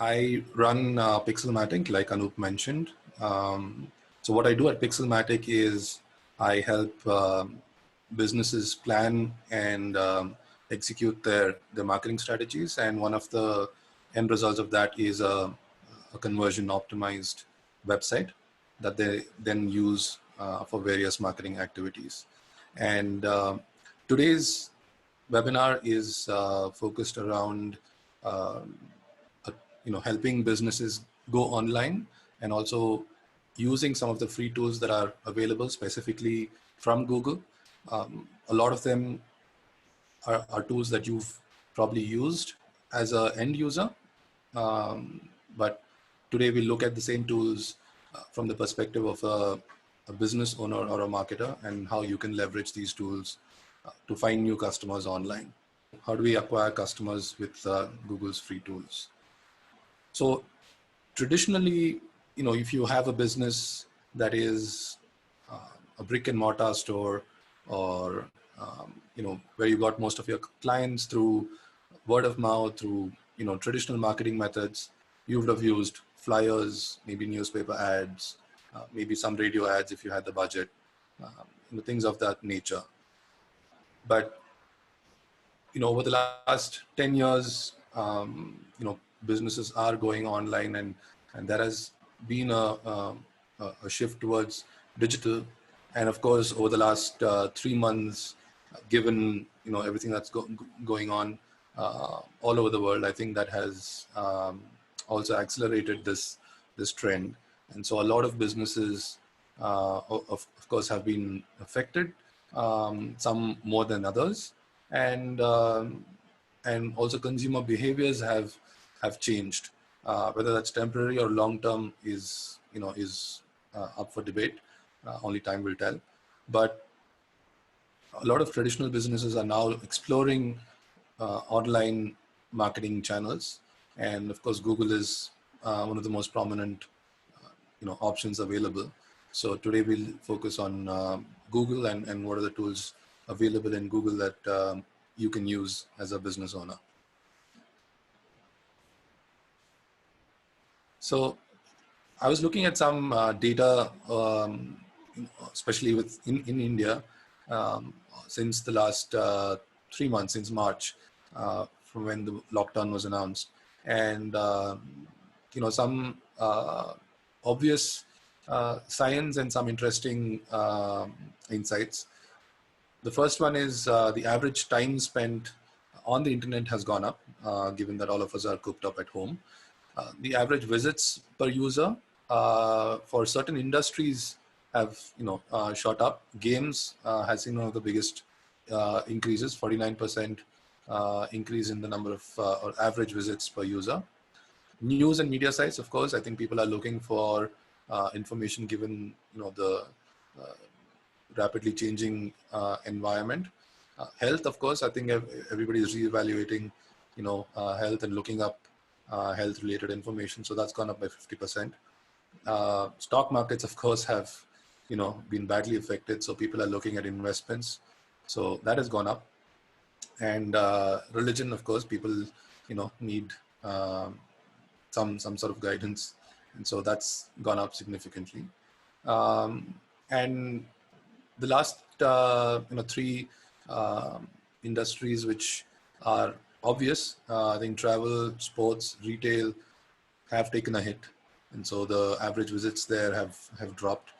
I run Pixelmatic, like Anup mentioned. So what I do at Pixelmatic is I help businesses plan and execute their marketing strategies. And one of the end results of that is a conversion optimized website that they then use for various marketing activities. And today's webinar is focused around helping businesses go online and also using some of the free tools that are available specifically from Google. A lot of them are tools that you've probably used as an end user, but today we look at the same tools from the perspective of a business owner or a marketer, and how you can leverage these tools to find new customers online. How do we acquire customers with Google's free tools? So traditionally, if you have a business that is a brick and mortar store, or where you got most of your clients through word of mouth, through traditional marketing methods, you would have used flyers, maybe newspaper ads, maybe some radio ads if you had the budget, things of that nature. But over the last 10 years, businesses are going online, and there has been a shift towards digital. And of course, over the last 3 months, given everything that's going on all over the world, I think that has also accelerated this trend. And so a lot of businesses, of course, have been affected, some more than others. And also consumer behaviors have changed. Whether that's temporary or long term is up for debate. Only time will tell. But a lot of traditional businesses are now exploring online marketing channels, and of course Google is one of the most prominent options available. So today we'll focus on Google and what are the tools available in Google that you can use as a business owner. So I was looking at some data, especially in India, since the last 3 months, since March, from when the lockdown was announced. And some obvious signs and some interesting insights. The first one is the average time spent on the internet has gone up, given that all of us are cooped up at home. The average visits per user for certain industries have shot up. Games has seen one of the biggest increases, 49% increase in the number of or average visits per user. News and media sites, of course, I think people are looking for information given the rapidly changing environment. Health, of course, I think everybody is reevaluating health and looking up health related information, so that's gone up by 50%. Stock markets, of course, have been badly affected, so people are looking at investments, so that has gone up. And religion, of course, people need some sort of guidance, and so that's gone up significantly. And the last 3 industries which are obvious, I think travel, sports, retail have taken a hit, and so the average visits there have dropped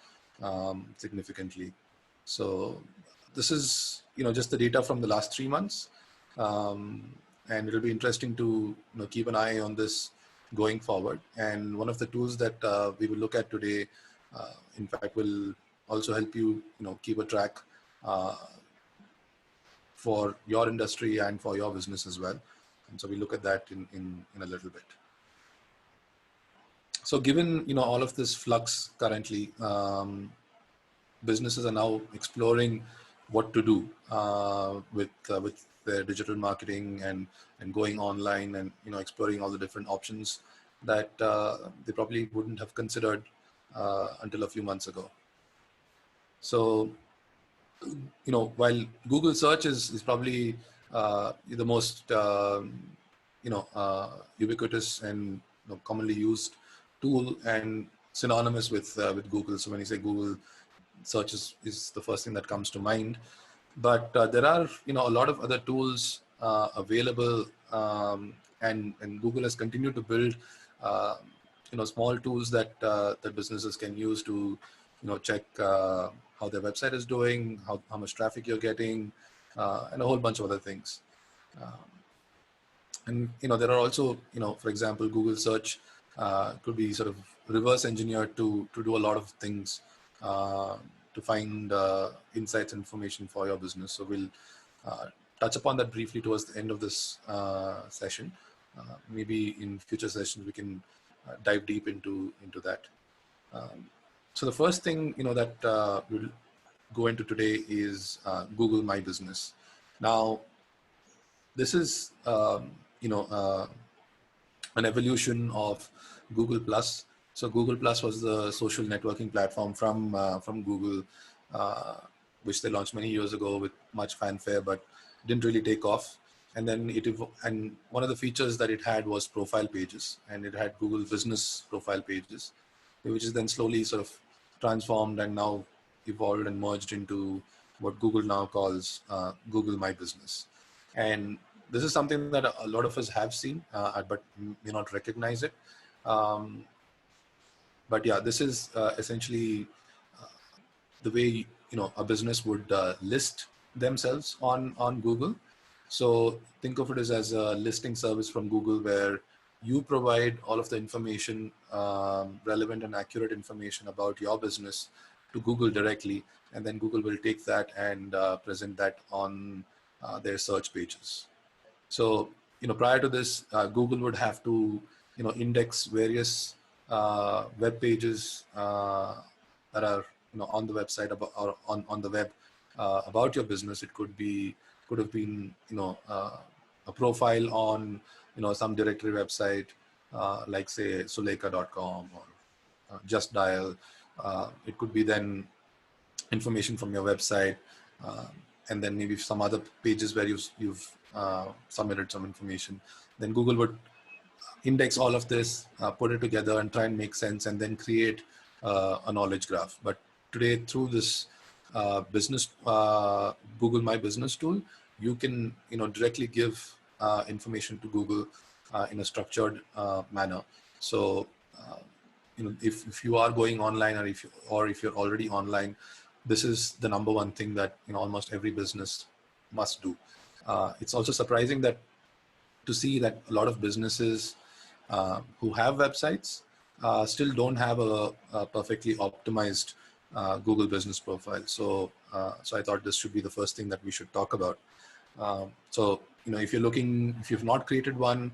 significantly. So this is just the data from the last 3 months, and it'll be interesting to keep an eye on this going forward. And one of the tools that we will look at today, in fact, will also help you keep a track for your industry and for your business as well. And so we look at that in a little bit. So given all of this flux currently, businesses are now exploring what to do with their digital marketing and going online, and exploring all the different options that they probably wouldn't have considered until a few months ago. So while Google search is probably the most ubiquitous and commonly used tool and synonymous with Google. So when you say Google, search is the first thing that comes to mind. But there are a lot of other tools available, and Google has continued to build small tools that that businesses can use to check how their website is doing, how much traffic you're getting, and a whole bunch of other things. And there are also for example, Google search could be sort of reverse engineered to do a lot of things to find insights and information for your business. So we'll touch upon that briefly towards the end of this session. Maybe in future sessions we can dive deep into that. So the first thing that we'll go into today is Google My Business. Now, this is an evolution of Google Plus. So Google Plus was the social networking platform from Google, which they launched many years ago with much fanfare, but didn't really take off. And then and one of the features that it had was profile pages, and it had Google Business profile pages, which is then slowly sort of transformed and now evolved and merged into what Google now calls Google My Business. And this is something that a lot of us have seen, but may not recognize it. But yeah, this is essentially the way a business would list themselves on Google. So think of it as a listing service from Google where you provide all of the information, relevant and accurate information about your business to Google directly, and then Google will take that and present that on their search pages. So, prior to this, Google would have to, index various web pages that are, on the website about, or on the web about your business. It could have been, a profile on, some directory website, like say Suleka.com or Just Dial. It could be then information from your website, and then maybe some other pages where you've submitted some information. Then Google would index all of this, put it together and try and make sense, and then create a knowledge graph. But today, through this business Google My Business tool, you can directly give information to Google in a structured manner. So if you are going online, or if you're already online, this is the number one thing that almost every business must do. It's also surprising that to see that a lot of businesses who have websites still don't have a perfectly optimized Google business profile. So I thought this should be the first thing that we should talk about. So if you've not created one,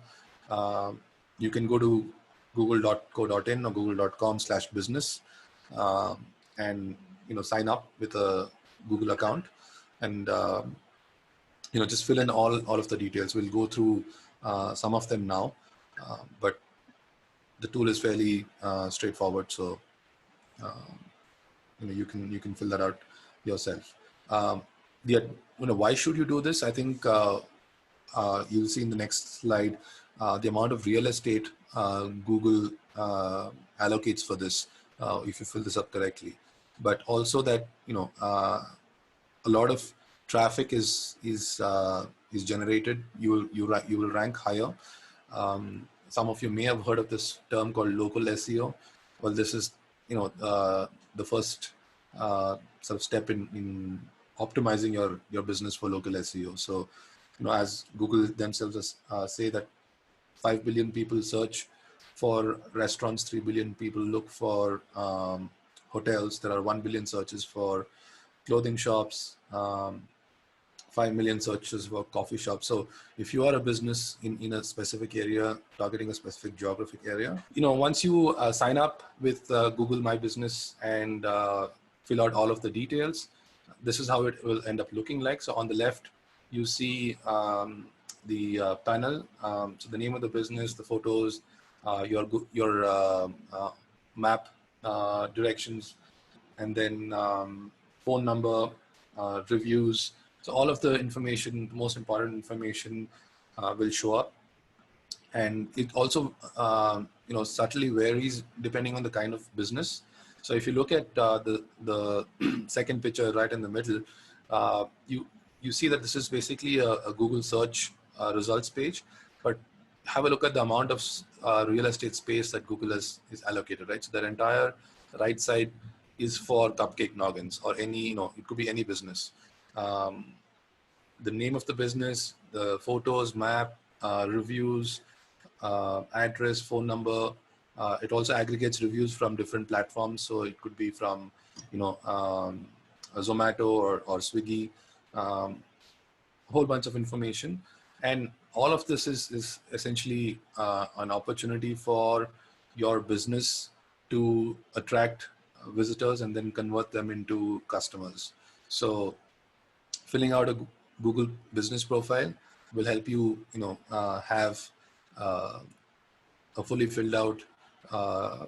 you can go to google.co.in or google.com/business and sign up with a Google account, and just fill in all of the details. We'll go through some of them now, but the tool is fairly straightforward, so you can fill that out yourself. Why should you do this? I think you'll see in the next slide the amount of real estate Google allocates for this if you fill this up correctly, but also that a lot of traffic is generated. You will rank higher. Some of you may have heard of this term called local SEO. Well, this is the first sort of step in optimizing your business for local SEO. So as Google themselves say that 5 billion people search for restaurants, 3 billion people look for hotels. There are 1 billion searches for clothing shops, 5 million searches for coffee shops. So if you are a business in a specific area, targeting a specific geographic area, once you sign up with Google My Business and fill out all of the details, this is how it will end up looking like. So on the left, you see the panel, so the name of the business, the photos, your map directions, and then phone number, reviews. So all of the information, the most important information will show up. And it also subtly varies depending on the kind of business. So if you look at the second picture right in the middle, you see that this is basically a Google search results page, but have a look at the amount of real estate space that Google is allocated, right? So their entire right side is for Cupcake Noggins, or any, it could be any business. The name of the business, the photos, map, reviews, address, phone number. It also aggregates reviews from different platforms. So it could be from, Zomato or Swiggy, a whole bunch of information. And all of this is essentially an opportunity for your business to attract visitors and then convert them into customers. So filling out a Google business profile will help you, have a fully filled out uh,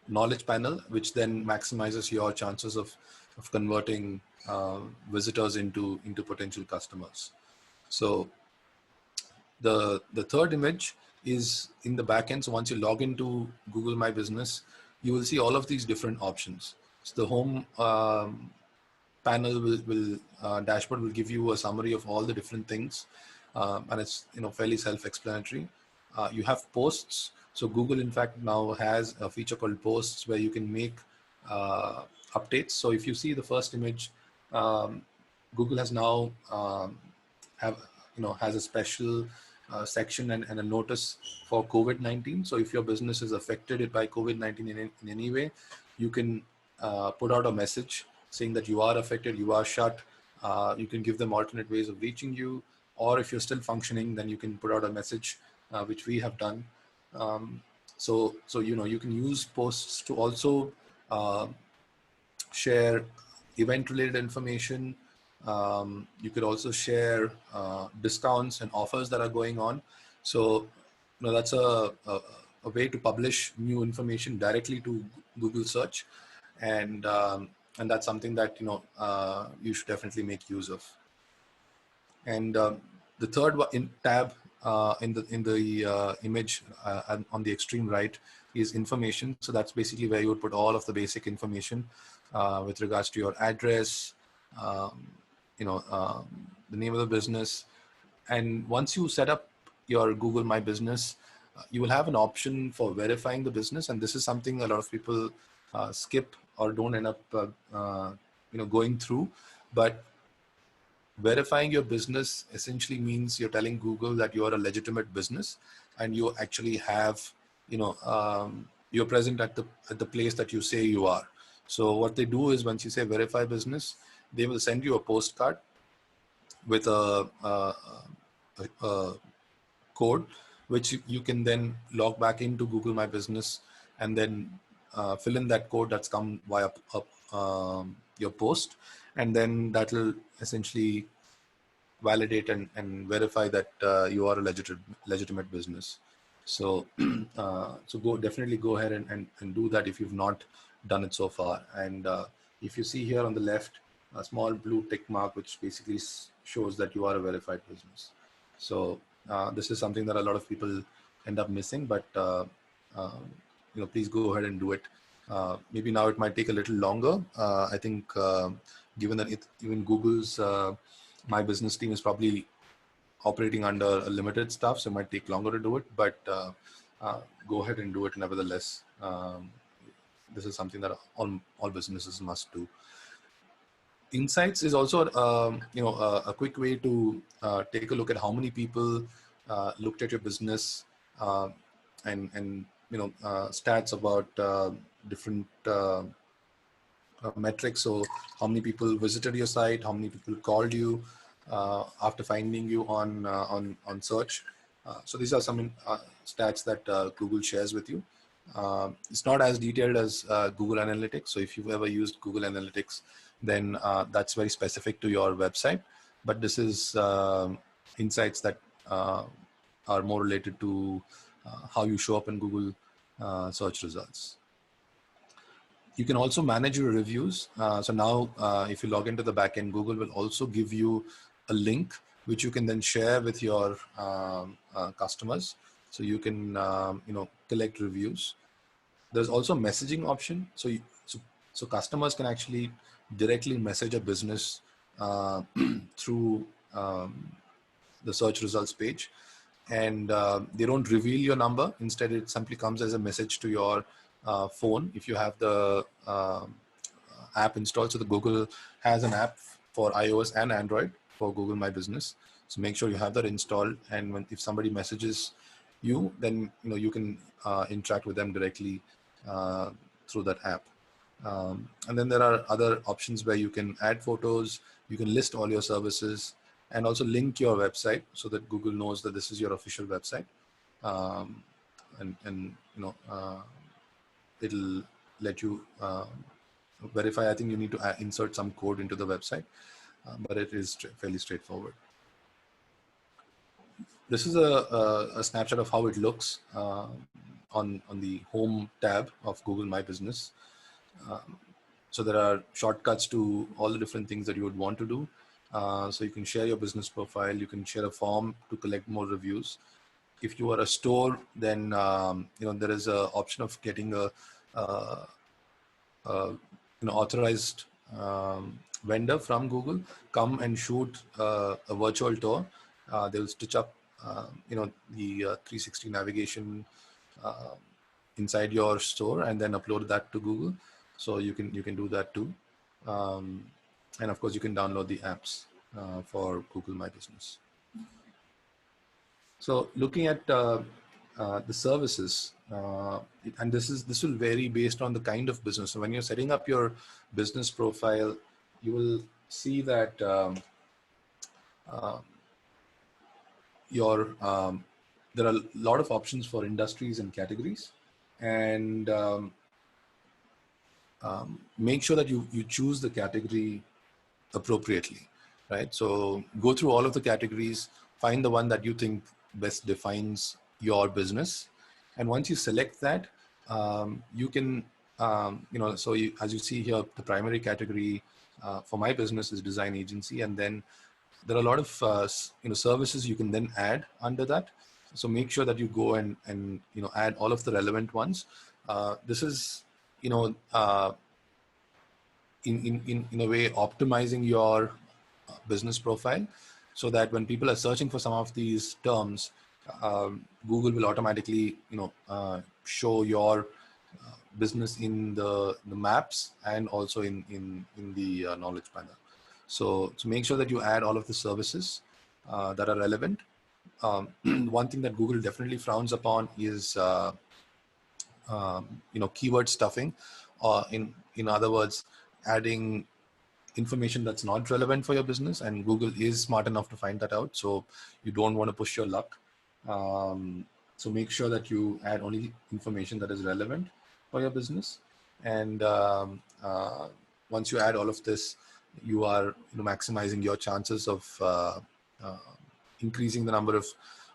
knowledge panel, which then maximizes your chances of converting visitors into potential customers. So the third image is in the backend. So once you log into Google My Business, you will see all of these different options. So the home panel will dashboard will give you a summary of all the different things, and it's fairly self-explanatory. You have posts. So Google, in fact, now has a feature called posts where you can make updates. So if you see the first image, Google has now have has a special section and a notice for COVID-19. So if your business is affected by COVID-19 in any way, you can put out a message saying that you are affected, you are shut. You can give them alternate ways of reaching you, or if you're still functioning, then you can put out a message, which we have done. So you can use posts to also share event-related information. You could also share discounts and offers that are going on. So that's a way to publish new information directly to Google search, and that's something that you should definitely make use of. And the third tab in the image on the extreme right is information. So that's basically where you would put all of the basic information with regards to your address, um, the name of the business. And once you set up your Google My Business, you will have an option for verifying the business. And this is something a lot of people skip or don't end up going through. But verifying your business essentially means you're telling Google that you are a legitimate business and you actually have, you're present at the place that you say you are. So what they do is, once you say verify business, they will send you a postcard with a code, which you can then log back into Google My Business and then fill in that code that's come via your post, and then that will essentially validate and verify that you are a legitimate business. So so definitely go ahead and do that if you've not done it so far. And if you see here on the left, a small blue tick mark, which basically shows that you are a verified business. So this is something that a lot of people end up missing, but please go ahead and do it. Maybe now it might take a little longer. I think given that even Google's My Business team is probably operating under a limited staff, so it might take longer to do it, but go ahead and do it nevertheless. This is something that all businesses must do. Insights is also a quick way to take a look at how many people looked at your business, and stats about different metrics. So how many people visited your site, how many people called you after finding you on search. So these are some stats that Google shares with you. It's not as detailed as Google Analytics. So if you've ever used Google Analytics, then that's very specific to your website. But this is insights that are more related to how you show up in Google search results. You can also manage your reviews. So now if you log into the backend, Google will also give you a link which you can then share with your customers. So you can, collect reviews. There's also messaging option. So customers can actually directly message a business through the search results page, and they don't reveal your number. Instead, it simply comes as a message to your phone if you have the app installed. So the Google has an app for iOS and Android for Google My Business. So make sure you have that installed, and if somebody messages you, then you can interact with them directly through that app. And then there are other options where you can add photos, you can list all your services, and also link your website so that Google knows that this is your official website. And it'll let you verify. I think you need to insert some code into the website, but it is fairly straightforward. This is a snapshot of how it looks on the home tab of Google My Business. So there are shortcuts to all the different things that you would want to do. So you can share your business profile, you can share a form to collect more reviews. If you are a store, then there is an option of getting a authorized vendor from Google come and shoot a virtual tour. They'll stitch up the 360 navigation inside your store and then upload that to Google. So you can do that too. And of course you can download the apps for Google My Business. So looking at the services, and this will vary based on the kind of business. So when you're setting up your business profile, you will see that there are a lot of options for industries and categories, and make sure that you choose the category appropriately, right? So go through all of the categories, find the one that you think best defines your business, and once you select that, you can so as you see here, the primary category for my business is design agency, and then there are a lot of services you can then add under that. So make sure that you go and add all of the relevant ones. This is in a way optimizing your business profile, so that when people are searching for some of these terms, Google will automatically show your business in the maps and also in the knowledge panel. So make sure that you add all of the services that are relevant. One thing that Google definitely frowns upon is keyword stuffing, or in other words, adding information that's not relevant for your business, and Google is smart enough to find that out. So you don't want to push your luck. So make sure that you add only information that is relevant for your business. And once you add all of this, you are maximizing your chances of increasing the number of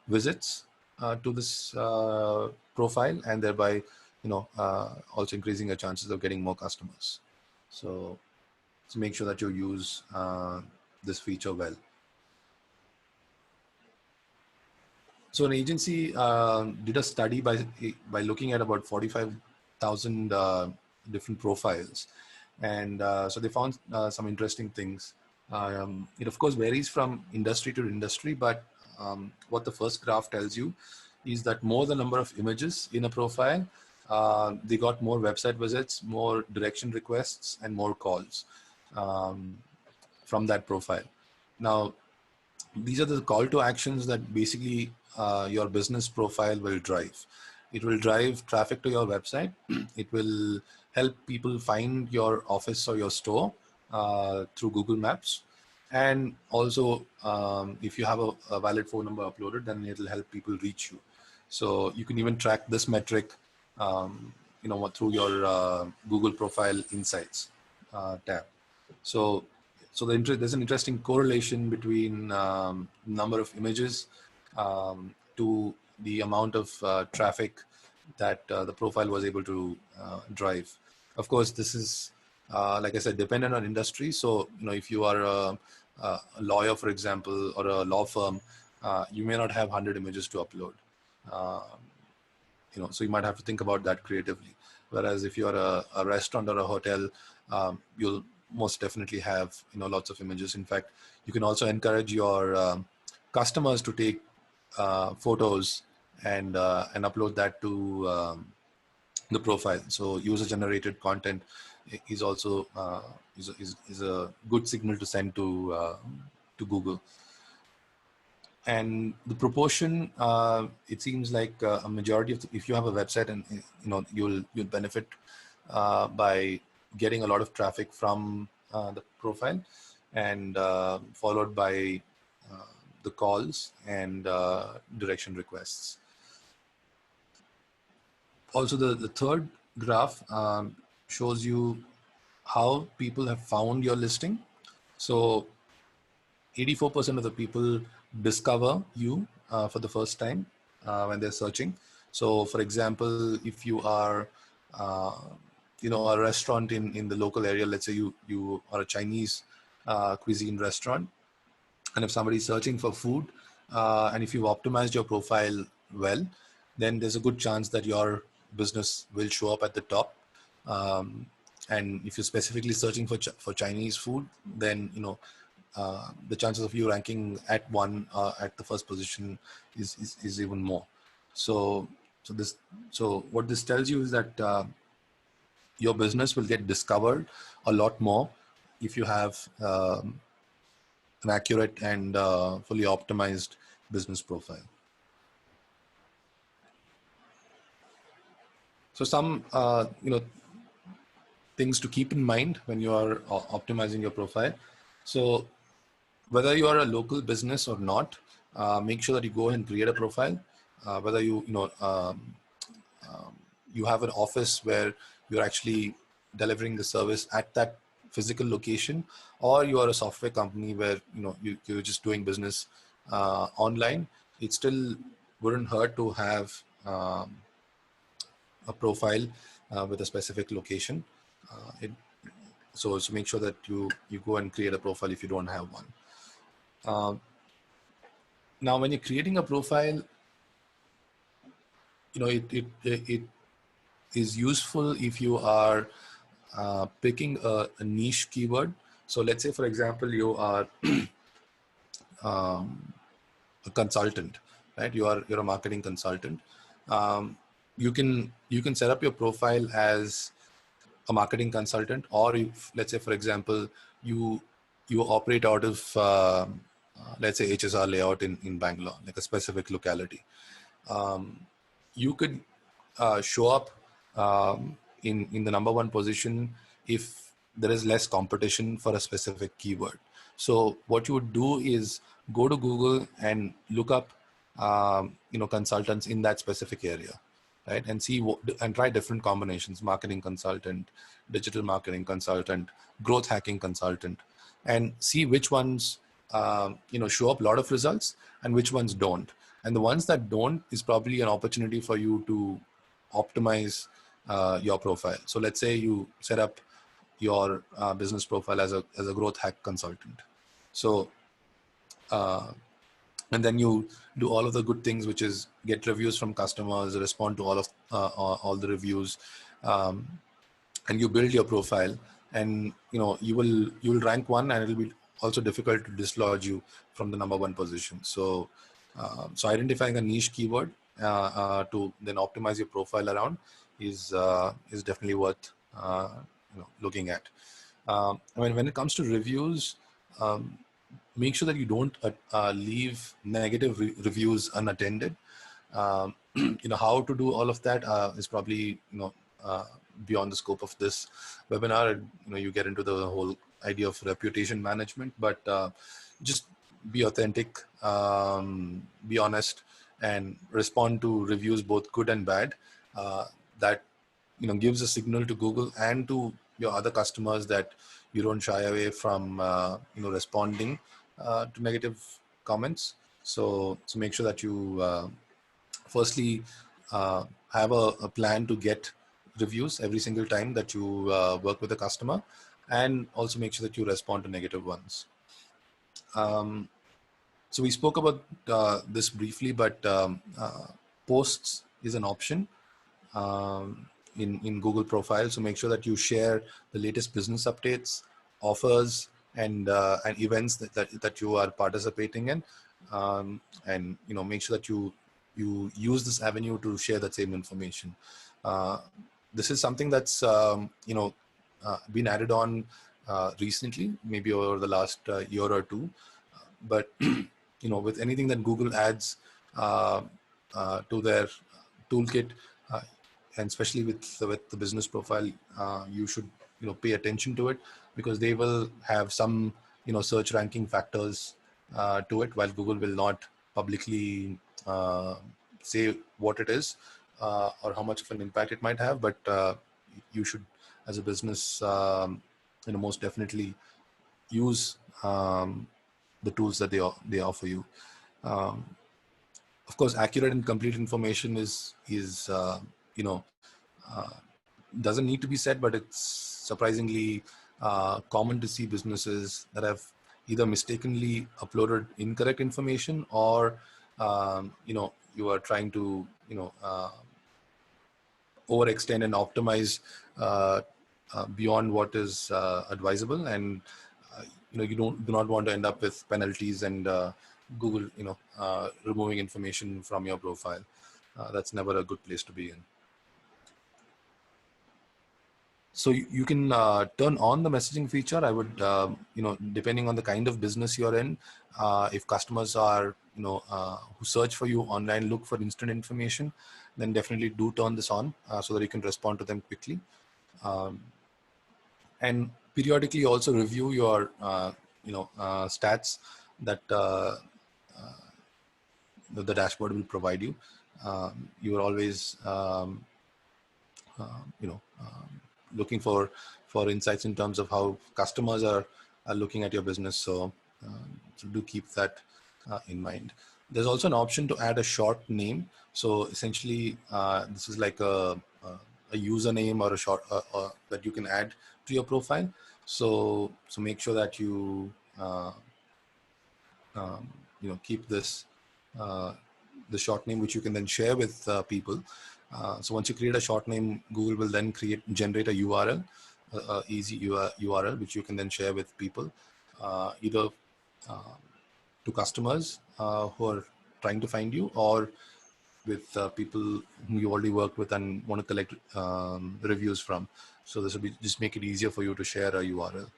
visits to this profile, and thereby also increasing your chances of getting more customers. So make sure that you use this feature well. So an agency did a study by looking at about 45,000 different profiles, and so they found some interesting things. It of course varies from industry to industry, but what the first graph tells you is that more the number of images in a profile, they got more website visits, more direction requests, and more calls from that profile. Now, these are the call to actions that basically your business profile will drive. It will drive traffic to your website. It will help people find your office or your store through Google Maps. And also, if you have a valid phone number uploaded, then it will help people reach you. So you can even track this metric through your Google Profile Insights tab. So there's an interesting correlation between number of images to the amount of traffic that the profile was able to drive. Of course, this is like I said, dependent on industry. So if you are a lawyer, for example, or a law firm, you may not have 100 images to upload. So you might have to think about that creatively. Whereas if you're a restaurant or a hotel, you'll most definitely have lots of images. In fact, you can also encourage your customers to take photos and upload that to the profile. So user generated content is also is a good signal to send to Google. And the proportion, it seems like a majority of if you have a website, and you'll benefit by getting a lot of traffic from the profile, and followed by the calls and direction requests. Also, the third graph shows you how people have found your listing. So 84% of the people discover you for the first time when they're searching. So for example, if you are a restaurant in the local area, let's say you are a Chinese cuisine restaurant, and if somebody's searching for food, and if you've optimized your profile well, then there's a good chance that your business will show up at the top. And if you're specifically searching for Chinese food, then the chances of you ranking at at the first position is even more. So what this tells you is that your business will get discovered a lot more if you have an accurate and fully optimized business profile. So some things to keep in mind when you are optimizing your profile. So whether you are a local business or not, make sure that you go and create a profile. Whether you have an office where you're actually delivering the service at that physical location, or you are a software company where you're just doing business online, it still wouldn't hurt to have a profile with a specific location. So make sure that you go and create a profile if you don't have one. Now, when you're creating a profile, it is useful if you are picking a niche keyword. So let's say, for example, you are a consultant, right? You're a marketing consultant. You can set up your profile as a marketing consultant, or if, let's say, for example, you operate out of let's say HSR layout in Bangalore, like a specific locality. You could show up in the number one position if there is less competition for a specific keyword. So what you would do is go to Google and look up consultants in that specific area, right? And see and try different combinations: marketing consultant, digital marketing consultant, growth hacking consultant, and see which ones show up a lot of results and which ones don't. And the ones that don't is probably an opportunity for you to optimize your profile. So let's say you set up your business profile as a growth hack consultant. So and then you do all of the good things, which is get reviews from customers, respond to all the reviews, and you build your profile, and you will rank one, and it'll be also difficult to dislodge you from the number one position. So so identifying a niche keyword to then optimize your profile around is definitely worth looking at. When it comes to reviews, make sure that you don't leave negative reviews unattended. How to do all of that is probably beyond the scope of this webinar. You get into the whole idea of reputation management, but just be authentic, be honest, and respond to reviews, both good and bad. That gives a signal to Google and to your other customers that you don't shy away from responding to negative comments. So make sure that you firstly have a plan to get reviews every single time that you work with a customer, and also make sure that you respond to negative ones. So we spoke about this briefly, but posts is an option in Google Profile. So make sure that you share the latest business updates, offers, and events that you are participating in, and make sure that you use this avenue to share that same information. This is something that's been added on recently, maybe over the last year or two, but with anything that Google adds to their toolkit, uh, and especially with the business profile, you should pay attention to it, because they will have some search ranking factors to it, while Google will not publicly say what it is or how much of an impact it might have. But you should, as a business, most definitely use the tools that they offer you. Of course, accurate and complete information is doesn't need to be said, but it's surprisingly common to see businesses that have either mistakenly uploaded incorrect information, or you are trying to overextend and optimize beyond what is advisable, and you do not want to end up with penalties and Google removing information from your profile. That's never a good place to be in. So you can turn on the messaging feature. I would, depending on the kind of business you're in, if customers are, who search for you online, look for instant information, then definitely do turn this on so that you can respond to them quickly. And periodically also review your, stats that the dashboard will provide you. You are always, looking for insights in terms of how customers are looking at your business. So do keep that in mind. There's also an option to add a short name. So essentially, this is like a username or a short that you can add to your profile. So make sure that you keep this the short name, which you can then share with people. So once you create a short name, Google will then generate a URL, easy URL, which you can then share with people, either to customers who are trying to find you, or with people whom you already worked with and want to collect reviews from. So this will just make it easier for you to share a URL.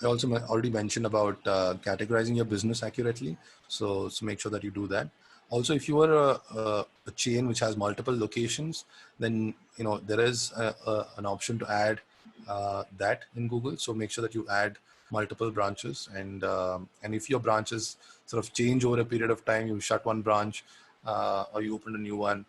I also already mentioned about categorizing your business accurately. So make sure that you do that. Also, if you are a chain which has multiple locations, then there is an option to add that in Google. So make sure that you add multiple branches, and if your branches sort of change over a period of time, you shut one branch or you open a new one,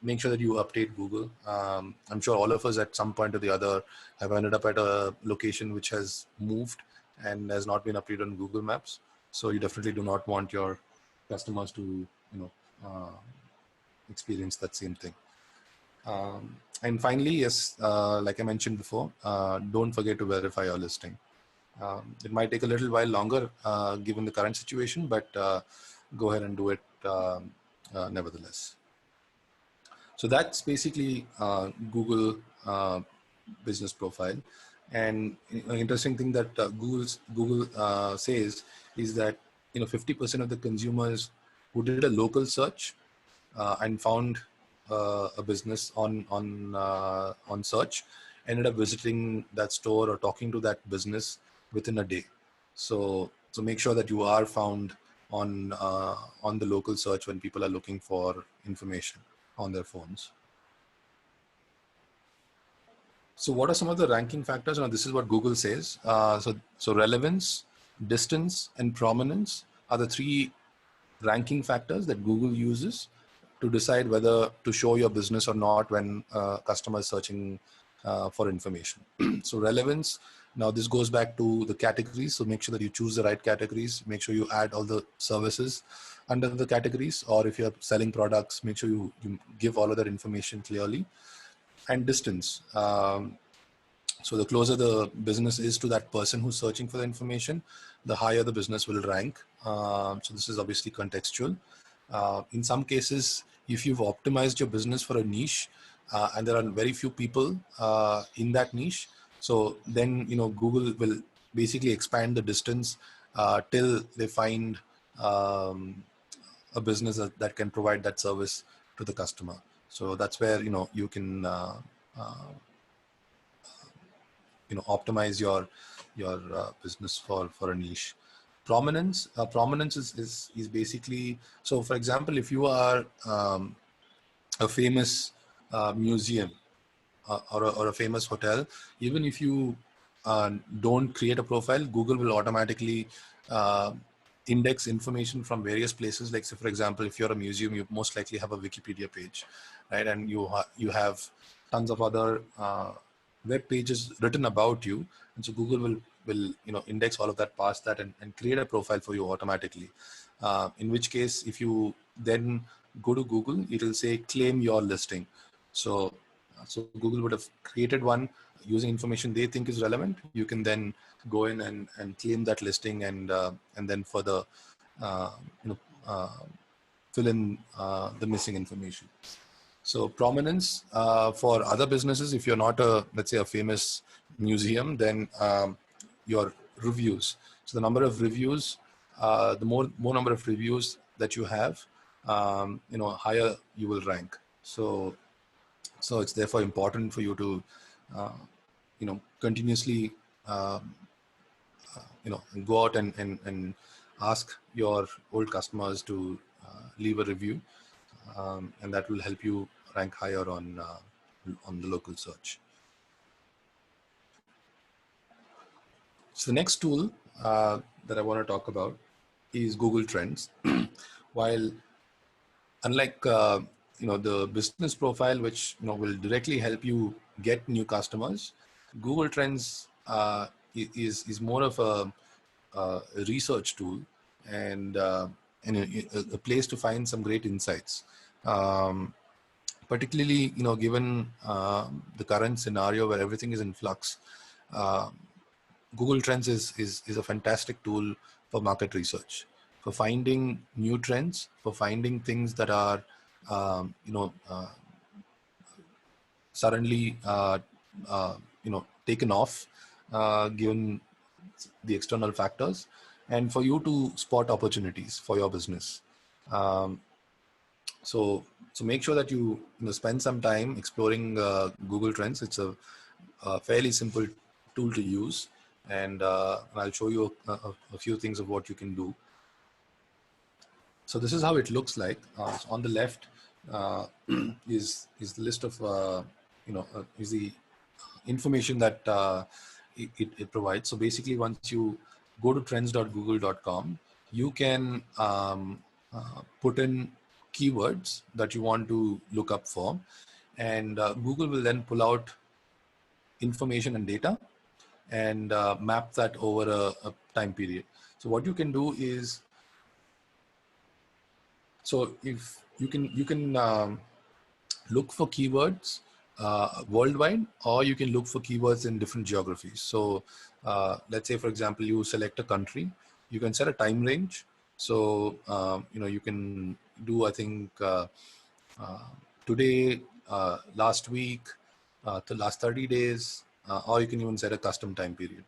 make sure that you update Google. I'm sure all of us at some point or the other have ended up at a location which has moved and has not been updated on Google Maps. So you definitely do not want your customers to, experience that same thing. And finally, yes, like I mentioned before, don't forget to verify your listing. It might take a little while longer given the current situation, but go ahead and do it nevertheless. So that's basically Google business profile. And an interesting thing that Google says is that 50% of the consumers who did a local search and found a business on search ended up visiting that store or talking to that business within a day. So make sure that you are found on the local search when people are looking for information on their phones. So what are some of the ranking factors? Now, this is what Google says. So relevance, distance, and prominence are the three ranking factors that Google uses to decide whether to show your business or not when customers searching for information. So relevance, now this goes back to the categories. So make sure that you choose the right categories. Make sure you add all the services under the categories, or if you're selling products, make sure you give all of that information clearly. And distance. So the closer the business is to that person who's searching for the information, the higher the business will rank. So this is obviously contextual. In some cases, if you've optimized your business for a niche and there are very few people in that niche, so then Google will basically expand the distance till they find a business that can provide that service to the customer. So that's where you can uh, optimize your business for a niche. Prominence is basically, so for example, if you are a famous museum or a famous hotel, even if you don't create a profile, Google will automatically uh, index information from various places. Like, say, for example, if you're a museum, you most likely have a Wikipedia page, right? And you have tons of other web pages written about you, and so Google will index all of that past that and create a profile for you automatically. In which case, if you then go to Google, it will say claim your listing. So Google would have created one using information they think is relevant. You can then go in and claim that listing and then further uh, you know uh, fill in the missing information. So prominence for other businesses, if you're not let's say a famous museum, then your reviews. So the number of reviews, the more number of reviews that you have, higher you will rank. So it's therefore important for you to, continuously, go out and ask your old customers to leave a review, and that will help you rank higher on the local search. So the next tool that I want to talk about is Google Trends. While unlike the business profile, which will directly help you get new customers, Google Trends is more of a research tool and a place to find some great insights. Particularly, given the current scenario where everything is in flux, uh, Google Trends is a fantastic tool for market research, for finding new trends, for finding things that are suddenly taken off given the external factors, and for you to spot opportunities for your business. Um, so make sure that you spend some time exploring Google Trends. It's a fairly simple tool to use, and I'll show you a few things of what you can do. So this is how it looks like. So on the left is the list of is the information that it provides. So basically, once you go to trends.google.com, you can put in keywords that you want to look up for, and Google will then pull out information and data and map that over a time period. So what you can do is, so if you can look for keywords worldwide, or you can look for keywords in different geographies. So let's say, for example, you select a country, you can set a time range. So you can do, I think, today, last week, the last 30 days, or you can even set a custom time period,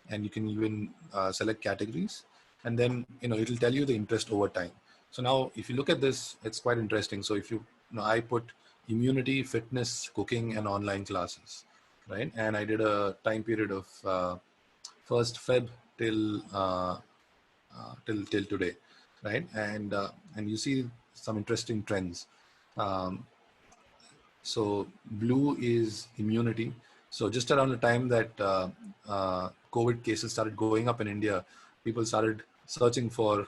and you can even select categories, and then it'll tell you the interest over time. So now if you look at this, it's quite interesting. So if I put immunity, fitness, cooking, and online classes, right? And I did a time period of 1st Feb till till today, right? And you see some interesting trends. Um, so blue is immunity. So just around the time that COVID cases started going up in India, people started searching for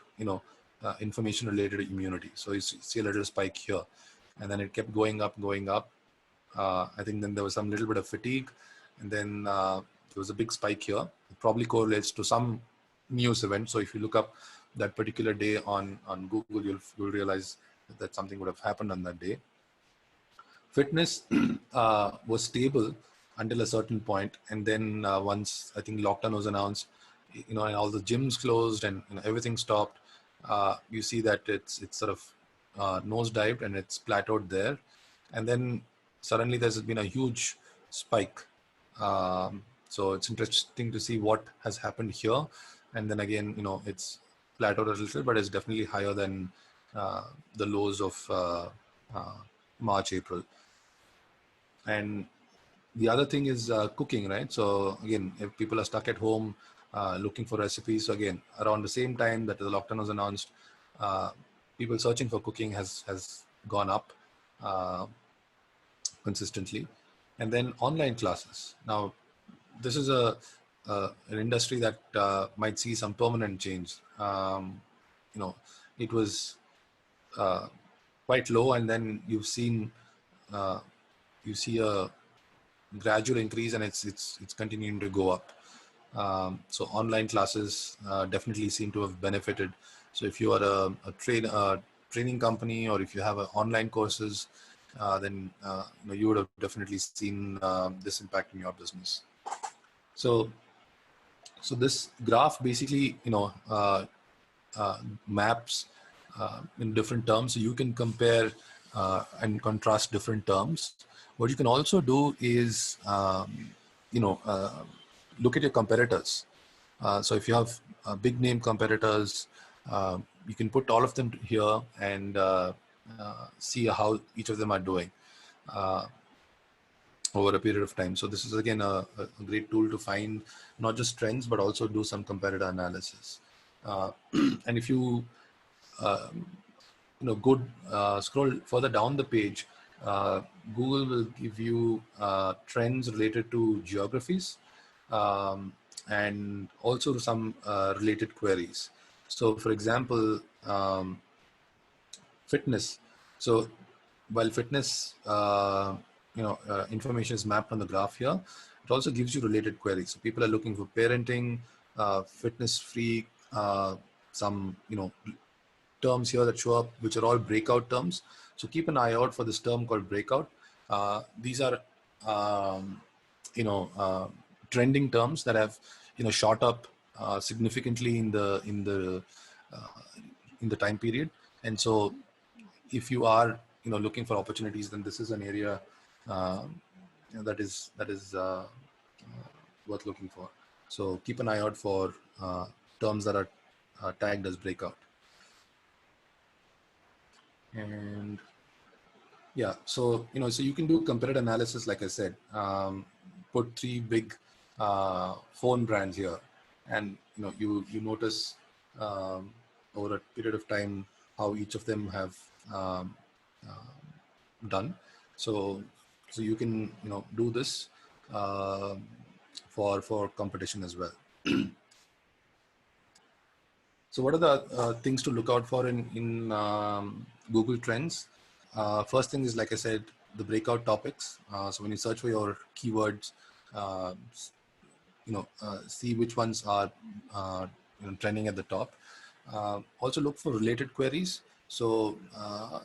information related to immunity. So you see a little spike here, and then it kept going up, going up. I think then there was some little bit of fatigue, and then there was a big spike here. It probably correlates to some news event. So if you look up that particular day on Google, you'll realize that something would have happened on that day. Fitness was stable until a certain point, and then once I think lockdown was announced, and all the gyms closed and everything stopped, you see that it's sort of nosedived and it's plateaued there. And then suddenly there's been a huge spike. So it's interesting to see what has happened here. And then again, it's plateaued a little, but it's definitely higher than the lows of March, April. And the other thing is cooking, right? So again, if people are stuck at home looking for recipes, so again, around the same time that the lockdown was announced, people searching for cooking has gone up consistently. And then online classes. Now, this is an industry that might see some permanent change. It was quite low, and then you see a gradual increase, and it's continuing to go up. So online classes definitely seem to have benefited. So if you are a training company, or if you have online courses, then you would have definitely seen this impact in your business. So this graph basically maps in different terms, so you can compare and contrast different terms. What you can also do is look at your competitors. So if you have big name competitors, you can put all of them here and see how each of them are doing over a period of time. So this is again a great tool to find not just trends, but also do some competitor analysis. And if you scroll further down the page, Google will give you trends related to geographies, and also some related queries. So for example, fitness. So while fitness information is mapped on the graph here, it also gives you related queries. So people are looking for parenting, fitness freak, some terms here that show up, which are all breakout terms. So keep an eye out for this term called breakout. These are trending terms that have shot up significantly in the time period. And so if you are looking for opportunities, then this is an area that is worth looking for. So keep an eye out for terms that are tagged as breakout. And yeah, so so you can do comparative analysis, like I said. Put three big phone brands here, and you notice over a period of time how each of them have done. So you can do this for competition as well. So what are the things to look out for in Google Trends? First thing is, like I said, the breakout topics. So when you search for your keywords, uh, see which ones are trending at the top. Also look for related queries. So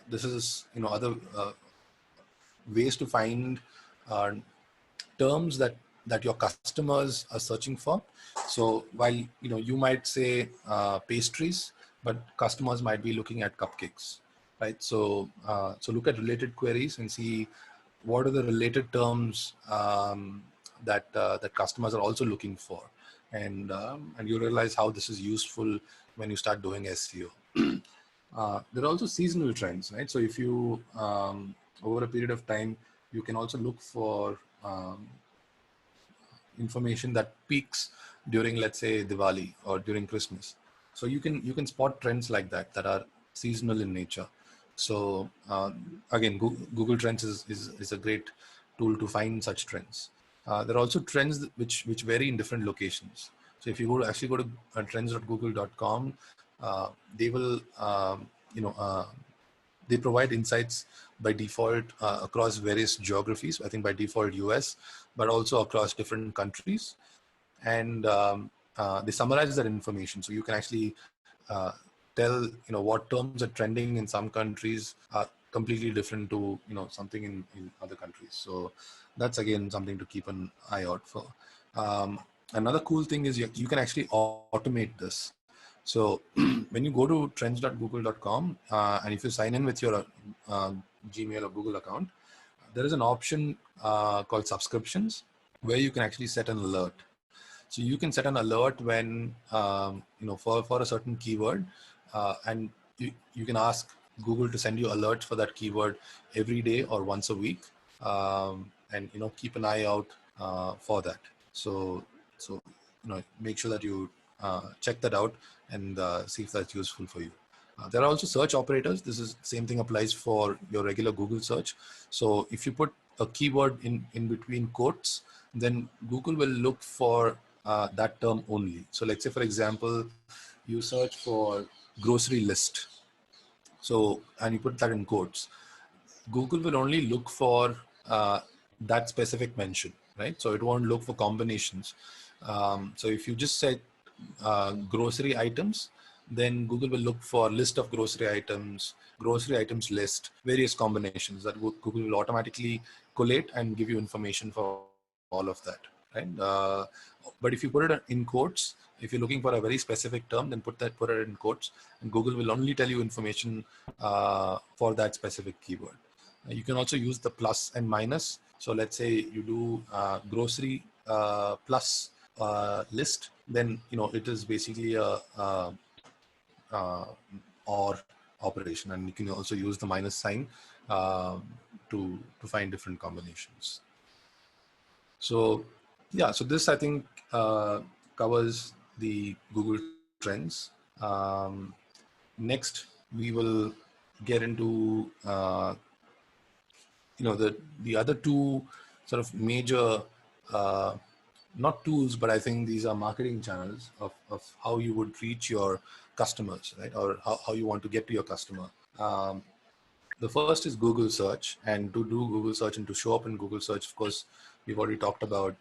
this is other ways to find terms that your customers are searching for. So while you might say pastries, but customers might be looking at cupcakes, right? So so look at related queries and see what are the related terms that customers are also looking for, and you realize how this is useful when you start doing SEO. There are also seasonal trends, right? So if you over a period of time, you can also look for information that peaks during, let's say, Diwali or during Christmas. So you can spot trends like that are seasonal in nature. So again, Google Trends is a great tool to find such trends. There are also trends which vary in different locations. So if you actually go to trends.google.com, they will they provide insights by default across various geographies. I think by default US, but also across different countries. And they summarize that information, so you can actually tell what terms are trending in some countries are completely different to something in other countries. So that's again something to keep an eye out for. another cool thing is you can actually automate this. So when you go to trends.google.com and if you sign in with your Gmail or Google account, there is an option called subscriptions where you can actually set an alert. So you can set an alert when, for a certain keyword, and you can ask Google to send you alerts for that keyword every day or once a week, and keep an eye out for that. So make sure that you check that out and see if that's useful for you. There are also search operators. This is same thing applies for your regular Google search. So if you put a keyword in between quotes, then Google will look for that term only. So let's say, for example, you search for grocery list. So, and you put that in quotes. Google will only look for that specific mention, right? So it won't look for combinations. So if you just said grocery items, then Google will look for list of grocery items list, various combinations that Google will automatically collate and give you information for all of that, right? But if you put it in quotes, if you're looking for a very specific term, then put it in quotes, and Google will only tell you information for that specific keyword. You can also use the plus and minus. So let's say you do grocery plus list, then it is basically a or operation, and you can also use the minus sign to find different combinations. So yeah, so this I think covers the Google Trends. Next, we will get into the other two sort of major not tools, but I think these are marketing channels of how you would reach your customers, right? Or how you want to get to your customer. The first is Google search, and to do Google search and to show up in Google search, of course, we've already talked about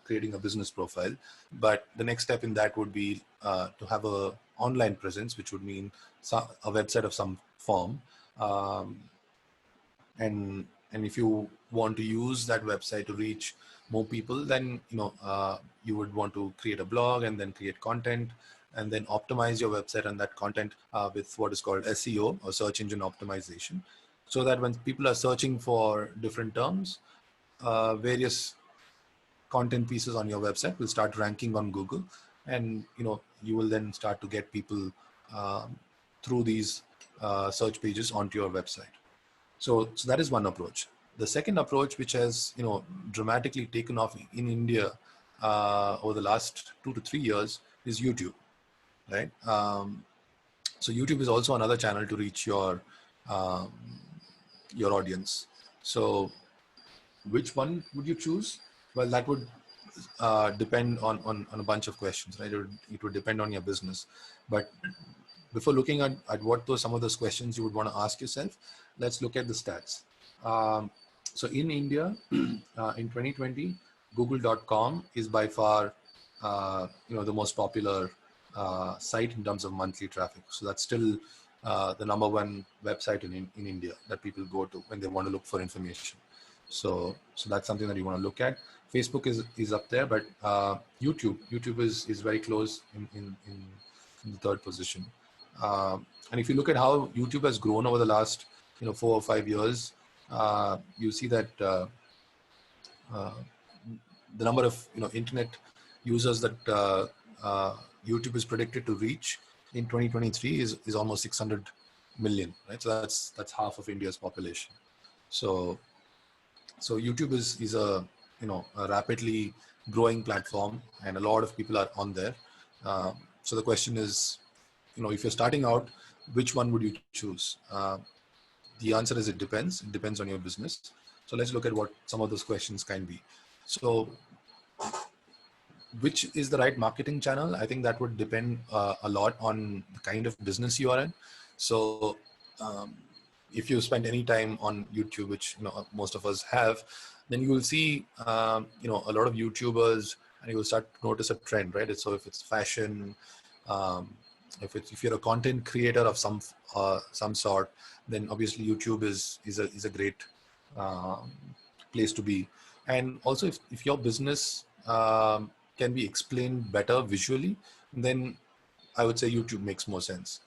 creating a business profile. But the next step in that would be to have a online presence, which would mean a website of some form. And if you want to use that website to reach more people, then you would want to create a blog and then create content and then optimize your website and that content with what is called SEO, or search engine optimization, so that when people are searching for different terms, various content pieces on your website will start ranking on Google, and you will then start to get people through these search pages onto your website. So that is one approach. The second approach, which has dramatically taken off in India over the last 2 to 3 years, is YouTube, right? So YouTube is also another channel to reach your audience. So which one would you choose? Well, that would depend on a bunch of questions, right? It would depend on your business. But before looking at what some of those questions you would want to ask yourself, let's look at the stats. So in India, in 2020, Google.com is by far the most popular site in terms of monthly traffic. So that's still the number one website in India that people go to when they want to look for information. So that's something that you want to look at. Facebook is up there, but YouTube is very close in the third position. And if you look at how YouTube has grown over the last 4 or 5 years, you see that the number of internet users that YouTube is predicted to reach in 2023 is almost 600 million, right? So that's half of India's population. So YouTube is a a rapidly growing platform, and a lot of people are on there. So the question is, if you're starting out, which one would you choose? The answer is it depends. It depends on your business. So let's look at what some of those questions can be. So which is the right marketing channel? I think that would depend a lot on the kind of business you are in. So if you spend any time on YouTube, which most of us have, then you will see a lot of YouTubers, and you will start to notice a trend, right? So if it's fashion, if you're a content creator of some sort, then obviously YouTube is a great place to be. And also if your business can be explained better visually, then I would say YouTube makes more sense.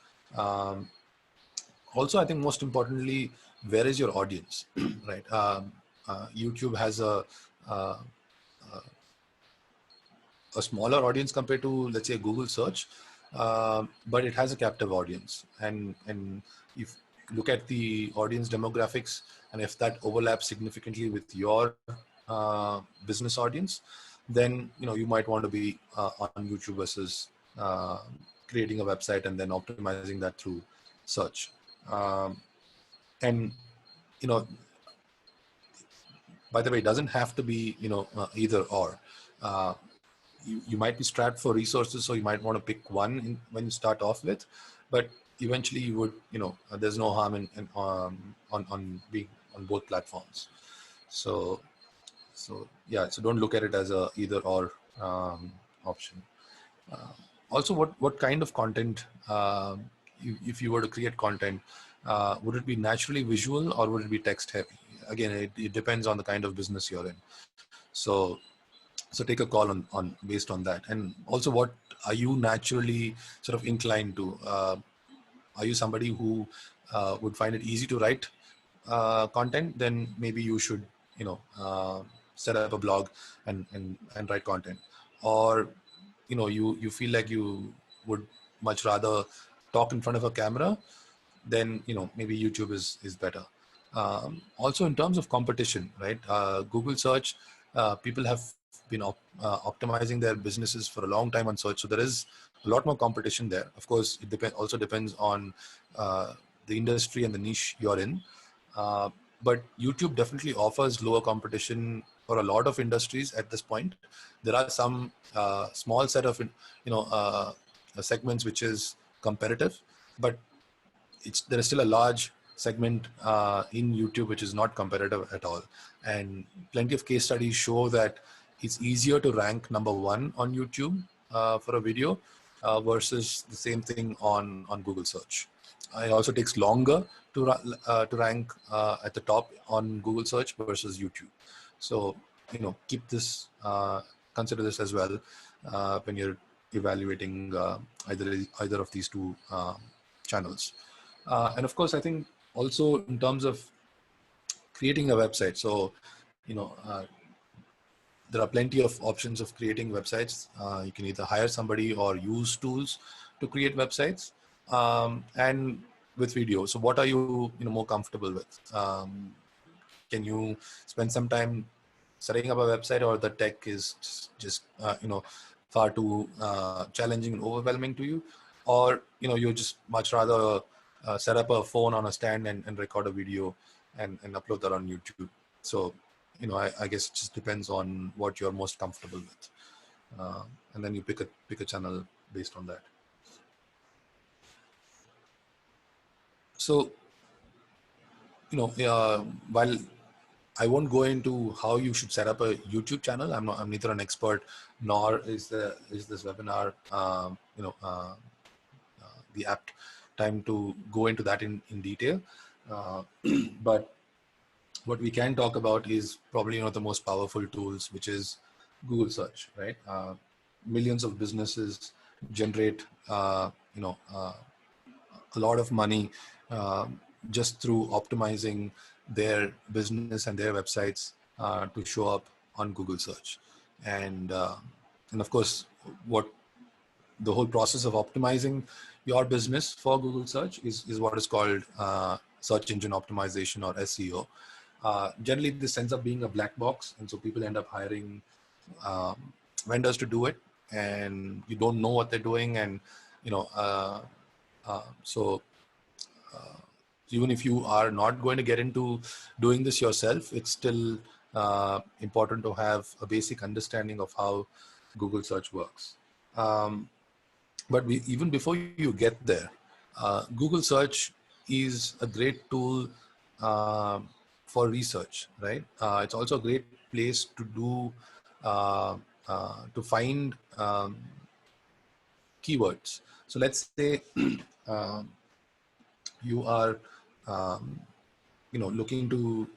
Also, I think most importantly, where is your audience, right? YouTube has uh, a smaller audience compared to, let's say, Google search, but it has a captive audience. And if you look at the audience demographics, and if that overlaps significantly with your business audience, then you might want to be on YouTube versus creating a website and then optimizing that through search. And you know, by the way, it doesn't have to be either or. Uh, you might be strapped for resources, so you might want to pick one when you start off with, but eventually you would, there's no harm in on being on both platforms. So yeah, so don't look at it as a either or option. Also, what kind of content, if you were to create content, would it be naturally visual or would it be text heavy? Again, it depends on the kind of business you're in. So take a call on based on that. And also, what are you naturally sort of inclined to? Are you somebody who would find it easy to write content? Then maybe you should, set up a blog and write content. Or you feel like you would much rather talk in front of a camera, then maybe YouTube is better. Also, in terms of competition, right? Google search, people have been optimizing their businesses for a long time on search, so there is a lot more competition there. Of course, it also depends on the industry and the niche you're in. Uh, but YouTube definitely offers lower competition for a lot of industries at this point. There are some small set of segments which is competitive, but there is still a large segment in YouTube which is not competitive at all. And plenty of case studies show that it's easier to rank number one on YouTube for a video versus the same thing on Google search. It also takes longer to rank at the top on Google search versus YouTube. So keep this, consider this as well when you're evaluating either of these two channels. And of course, I think also in terms of creating a website, so there are plenty of options of creating websites. You can either hire somebody or use tools to create websites, and with video. So what are you more comfortable with? Can you spend some time setting up a website, or the tech is just far too challenging and overwhelming to you? Or you just much rather set up a phone on a stand and record a video and upload that on YouTube? So I guess it just depends on what you're most comfortable with, and then you pick a channel based on that. So while I won't go into how you should set up a YouTube channel. I'm neither an expert nor is this webinar the apt time to go into that in detail. But what we can talk about is probably one of the most powerful tools, which is Google search, right? Millions of businesses generate a lot of money just through optimizing their business and their websites to show up on Google search. And of course, what the whole process of optimizing your business for Google search is what is called search engine optimization, or SEO. Generally, this ends up being a black box, and so people end up hiring vendors to do it, and you don't know what they're doing. And so even if you are not going to get into doing this yourself, it's still important to have a basic understanding of how Google search works. But even before you get there, Google search is a great tool for research, right? It's also a great place to do to find keywords. So let's say you are looking to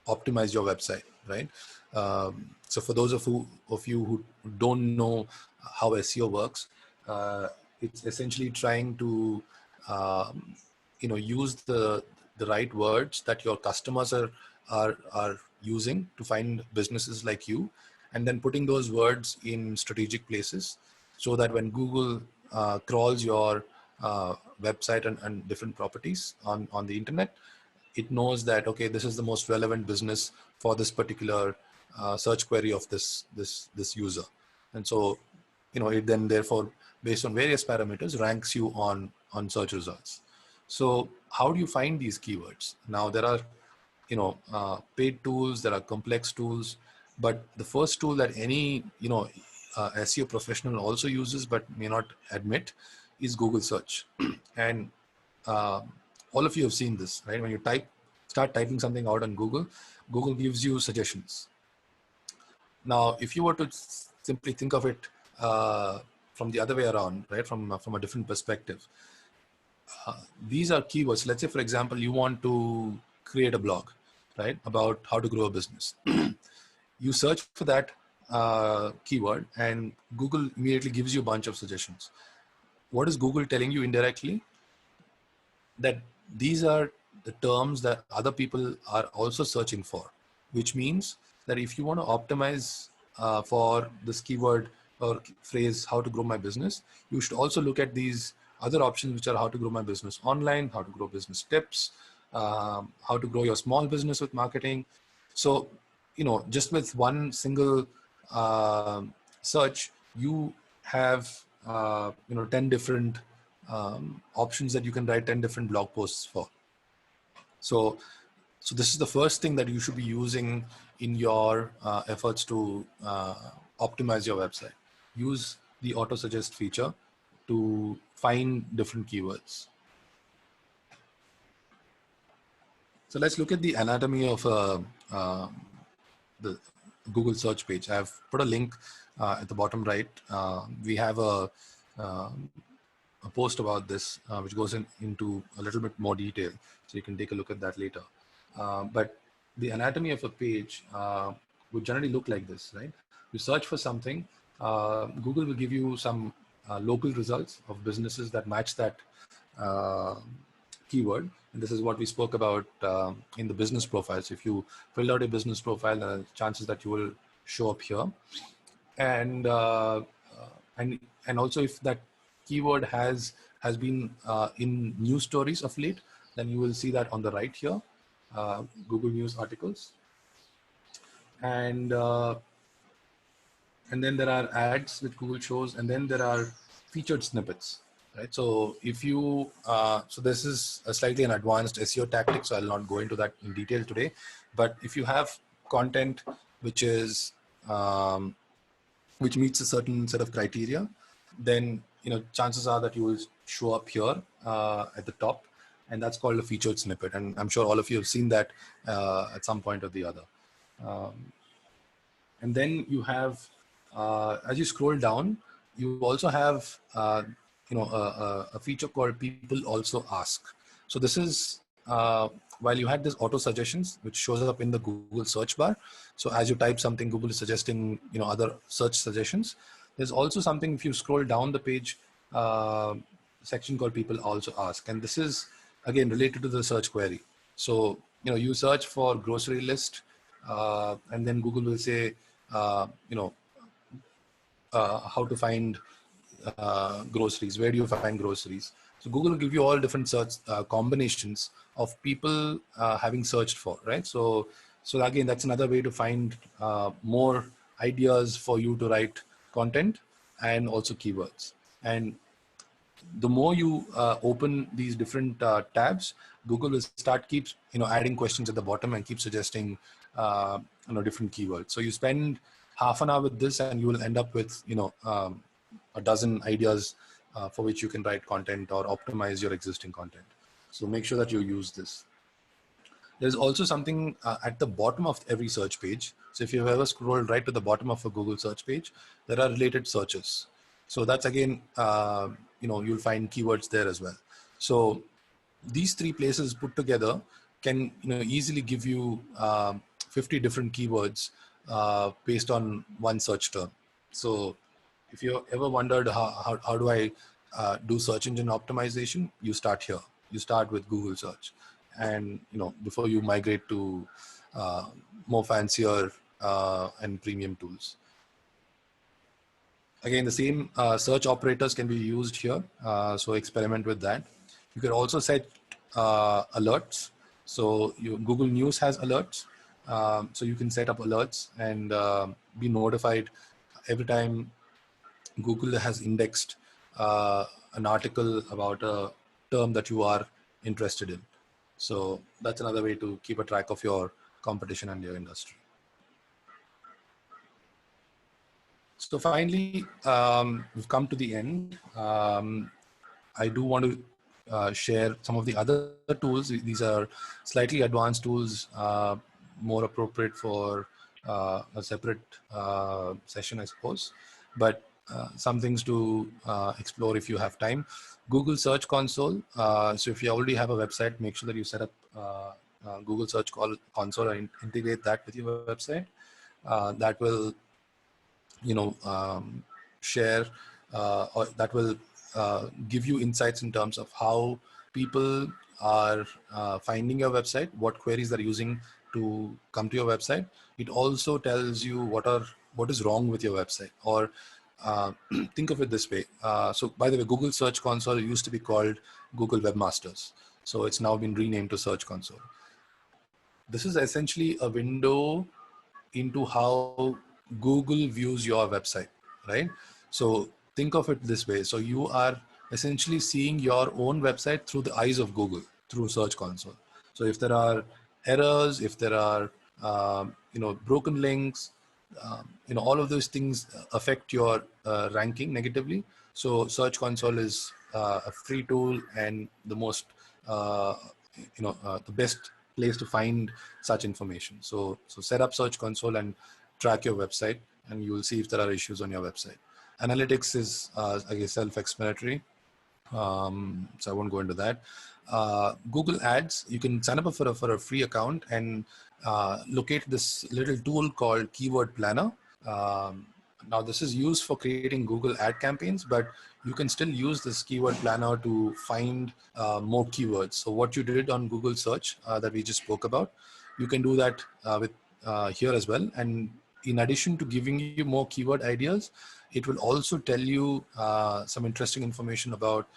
optimize your website, right? So for those of you who don't know how SEO works, it's essentially trying to use the right words that your customers are using to find businesses like you, and then putting those words in strategic places so that when Google crawls your website and different properties on the internet, it knows that, okay, this is the most relevant business for this particular search query of this user. And so, it then therefore, based on various parameters, ranks you on search results. So how do you find these keywords? Now there are paid tools, there are complex tools, but the first tool that any SEO professional also uses but may not admit is Google search. And all of you have seen this, right? When you start typing something out on Google, Google gives you suggestions. Now, if you were to simply think of it from the other way around, right, from a different perspective, these are keywords. Let's say, for example, you want to create a blog, right, about how to grow a business. You search for that keyword, and Google immediately gives you a bunch of suggestions. What is Google telling you indirectly? That these are the terms that other people are also searching for, which means that if you want to optimize for this keyword or phrase, how to grow my business, you should also look at these other options, which are how to grow my business online, how to grow business tips, how to grow your small business with marketing. So, just with one single search, you have 10 different options that you can write 10 different blog posts for. So this is the first thing that you should be using in your efforts to optimize your website. Use the auto suggest feature to find different keywords. So let's look at the anatomy of the Google search page. I've put a link at the bottom right. We have a post about this, which goes into a little bit more detail. So you can take a look at that later. But the anatomy of a page would generally look like this, right? You search for something, Google will give you some local results of businesses that match that keyword. And this is what we spoke about in the business profiles. If you filled out a business profile, there are chances that you will show up here. And also, if that keyword has been in news stories of late, then you will see that on the right here, Google News articles. And then there are ads which Google shows, and then there are featured snippets, right? So if you, so this is a slightly an advanced SEO tactic, so I'll not go into that in detail today. But if you have content which is which meets a certain set of criteria, then chances are that you will show up here at the top, and that's called a featured snippet. And I'm sure all of you have seen that at some point or the other. And then you have, as you scroll down, you also have a feature called People Also Ask. So this is while you had this auto suggestions, which shows up in the Google search bar. So as you type something, Google is suggesting other search suggestions. There's also something, if you scroll down the page, section called People Also Ask, and this is again related to the search query. So you search for grocery list, and then Google will say how to find groceries. Where do you find groceries? So Google will give you all different search combinations of people having searched for, right? So again, that's another way to find more ideas for you to write content and also keywords. And the more you open these different tabs, Google will keeps adding questions at the bottom and keep suggesting different keywords. So you spend half an hour with this, and you will end up with a dozen ideas for which you can write content or optimize your existing content. So make sure that you use this. There's also something at the bottom of every search page. So if you've ever scrolled right to the bottom of a Google search page, there are related searches. So that's again, you'll find keywords there as well. So these three places put together can easily give you 50 different keywords based on one search term. So if you ever wondered how do I do search engine optimization, you start here. You start with Google search, and before you migrate to more fancier and premium tools. Again, the same search operators can be used here. So experiment with that. You can also set alerts. So Google News has alerts. So you can set up alerts and be notified every time Google has indexed an article about a term that you are interested in. So that's another way to keep a track of your competition and your industry. So finally, we've come to the end. I do want to share some of the other tools. These are slightly advanced tools, more appropriate for a separate session, I suppose. But some things to explore if you have time. Google Search Console. So if you already have a website, make sure that you set up Google Search Console and integrate that with your website. That will share or that will give you insights in terms of how people are finding your website, what queries they're using to come to your website. It also tells you what is wrong with your website, or think of it this way. So by the way, Google Search Console used to be called Google Webmasters. So it's now been renamed to Search Console. This is essentially a window into how Google views your website, right? So think of it this way. So you are essentially seeing your own website through the eyes of Google, through Search Console. So if there are errors, if there are broken links, all of those things affect your ranking negatively. So Search Console is a free tool and the most the best place to find such information. So set up Search Console and track your website, and you will see if there are issues on your website. Analytics is again self-explanatory, so I won't go into that. Google Ads, you can sign up for a free account and locate this little tool called Keyword Planner. Now this is used for creating Google ad campaigns, but you can still use this keyword planner to find more keywords. So what you did on Google search that we just spoke about, you can do that with here as well. And in addition to giving you more keyword ideas, it will also tell you some interesting information about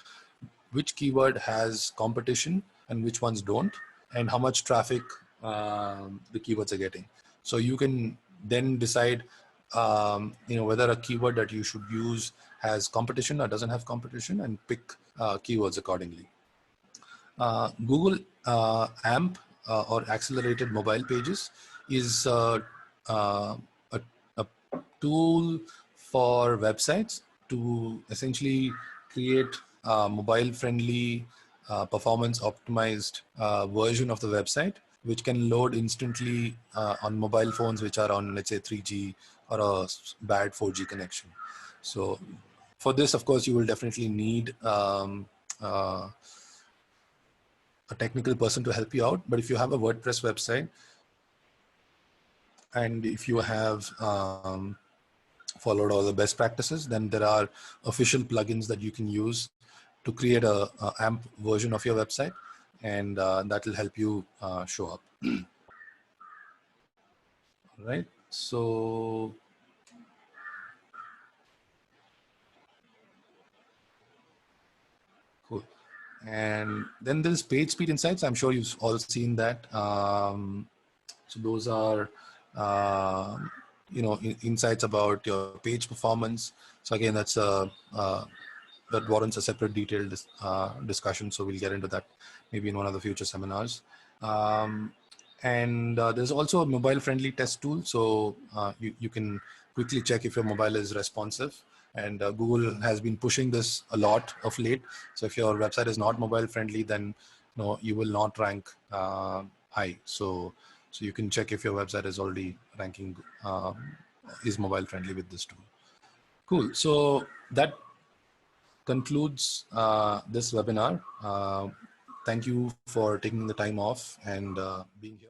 which keyword has competition and which ones don't, and how much traffic the keywords are getting. So you can then decide whether a keyword that you should use has competition or doesn't have competition, and pick keywords accordingly. Google AMP or Accelerated Mobile Pages is a tool for websites to essentially create a mobile-friendly, performance-optimized version of the website, which can load instantly on mobile phones which are on, let's say, 3G or a bad 4G connection. So for this, of course, you will definitely need a technical person to help you out. But if you have a WordPress website, and if you have followed all the best practices, then there are official plugins that you can use to create a AMP version of your website, and that will help you show up. All right. So cool. And then there's Page Speed Insights. I'm sure you've all seen that. So those are insights about your page performance. So again, that's that warrants a separate detailed discussion. So we'll get into that maybe in one of the future seminars. And there's also a mobile-friendly test tool. So you can quickly check if your mobile is responsive. And Google has been pushing this a lot of late. So if your website is not mobile-friendly, then you will not rank high. So you can check if your website is already ranking is mobile-friendly with this tool. Cool. So that concludes this webinar. Thank you for taking the time off and being here.